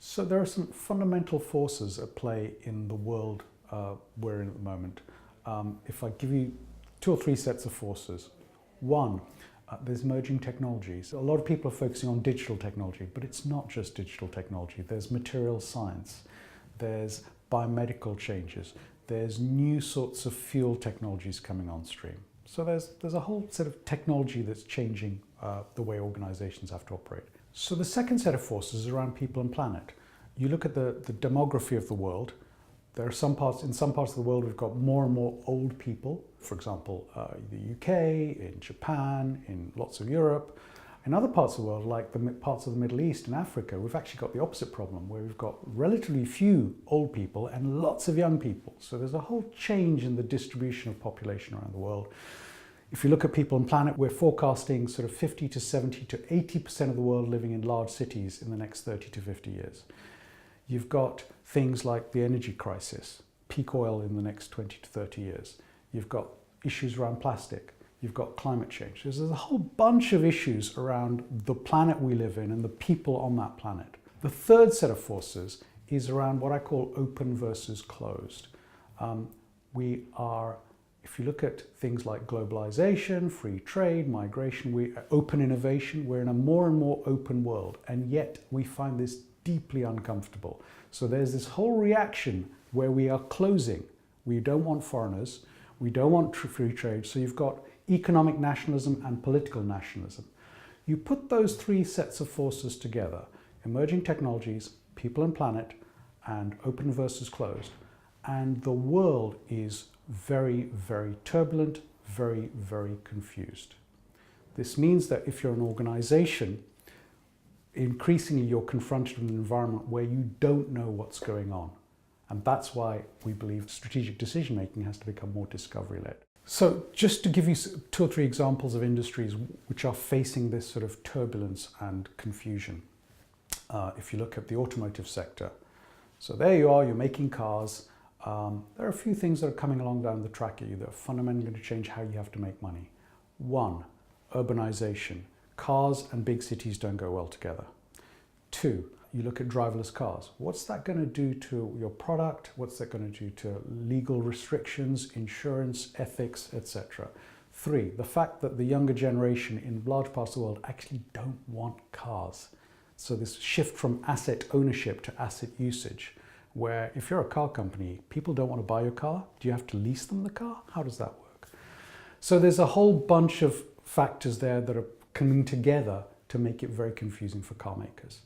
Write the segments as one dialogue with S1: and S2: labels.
S1: So there are some fundamental forces at play in the world we're in at the moment. If I give you two or three sets of forces. One, there's emerging technologies. A lot of people are focusing on digital technology, but it's not just digital technology. There's material science, there's biomedical changes, there's new sorts of fuel technologies coming on stream. So there's a whole set of technology that's changing the way organizations have to operate. So the second set of forces is around people and planet. You look at the demography of the world. There are in some parts of the world we've got more and more old people. For example, the UK, in Japan, in lots of Europe. In other parts of the world, like the parts of the Middle East and Africa, we've actually got the opposite problem, where we've got relatively few old people and lots of young people. So there's a whole change in the distribution of population around the world. If you look at people and planet, we're forecasting sort of 50 to 70 to 80% of the world living in large cities in the next 30 to 50 years. You've got things like the energy crisis, peak oil in the next 20 to 30 years. You've got issues around plastic. You've got climate change. There's a whole bunch of issues around the planet we live in and the people on that planet. The third set of forces is around what I call open versus closed. If you look at things like globalization, free trade, migration, open innovation, we're in a more and more open world, and yet we find this deeply uncomfortable. So there's this whole reaction where we are closing. We don't want foreigners, we don't want free trade, so you've got economic nationalism and political nationalism. You put those three sets of forces together, emerging technologies, people and planet, and open versus closed, and the world is very, very turbulent, very, very confused. This means that if you're an organization, increasingly you're confronted with an environment where you don't know what's going on. And that's why we believe strategic decision making has to become more discovery-led. So just to give you two or three examples of industries which are facing this sort of turbulence and confusion. If you look at the automotive sector, so there you are, you're making cars. There are a few things that are coming along down the track at you that are fundamentally going to change how you have to make money. One, urbanization. Cars and big cities don't go well together. Two, you look at driverless cars. What's that going to do to your product? What's that going to do to legal restrictions, insurance, ethics, etc.? Three, the fact that the younger generation in large parts of the world actually don't want cars. So this shift from asset ownership to asset usage, where if you're a car company, people don't want to buy your car. Do you have to lease them the car? How does that work? So there's a whole bunch of factors there that are coming together to make it very confusing for car makers.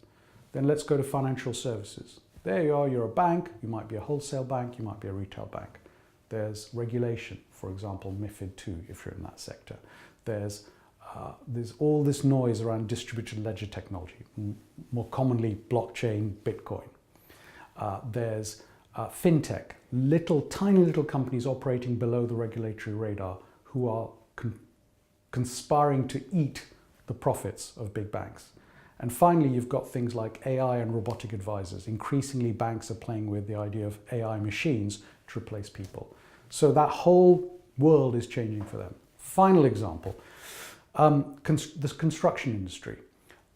S1: Then let's go to financial services. There you are, you're a bank, you might be a wholesale bank, you might be a retail bank. There's regulation, for example, MiFID II, if you're in that sector. There's all this noise around distributed ledger technology, more commonly blockchain, Bitcoin. There's fintech, tiny little companies operating below the regulatory radar who are conspiring to eat the profits of big banks. And finally, you've got things like AI and robotic advisors. Increasingly, banks are playing with the idea of AI machines to replace people. So that whole world is changing for them. Final example, the construction industry.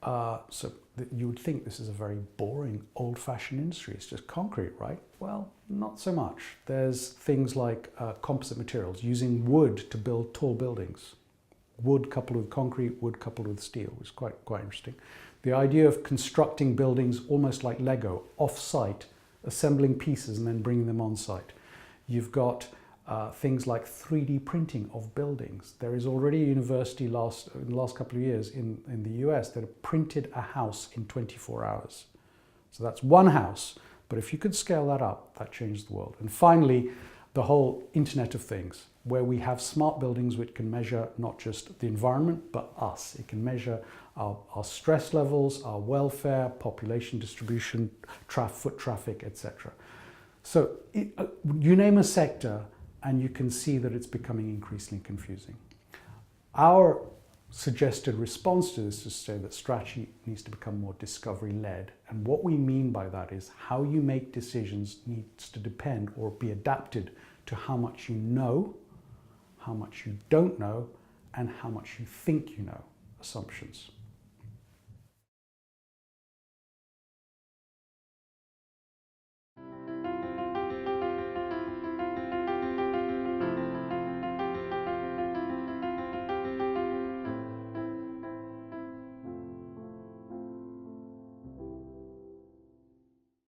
S1: So you would think this is a very boring, old-fashioned industry. It's just concrete, right? Well, not so much. There's things like composite materials, using wood to build tall buildings. Wood coupled with concrete, wood coupled with steel, which is quite interesting. The idea of constructing buildings almost like Lego, off-site, assembling pieces and then bringing them on-site. You've got things like 3D printing of buildings. There is already a university in the last couple of years in the US that have printed a house in 24 hours. So that's one house, but if you could scale that up, that changes the world. And finally, the whole Internet of Things, where we have smart buildings which can measure not just the environment, but us. It can measure our stress levels, our welfare, population distribution, foot traffic, etc. So you name a sector and you can see that it's becoming increasingly confusing. Our suggested response to this is to say that strategy needs to become more discovery-led. And what we mean by that is how you make decisions needs to depend or be adapted to how much you know, how much you don't know, and how much you think you know, assumptions.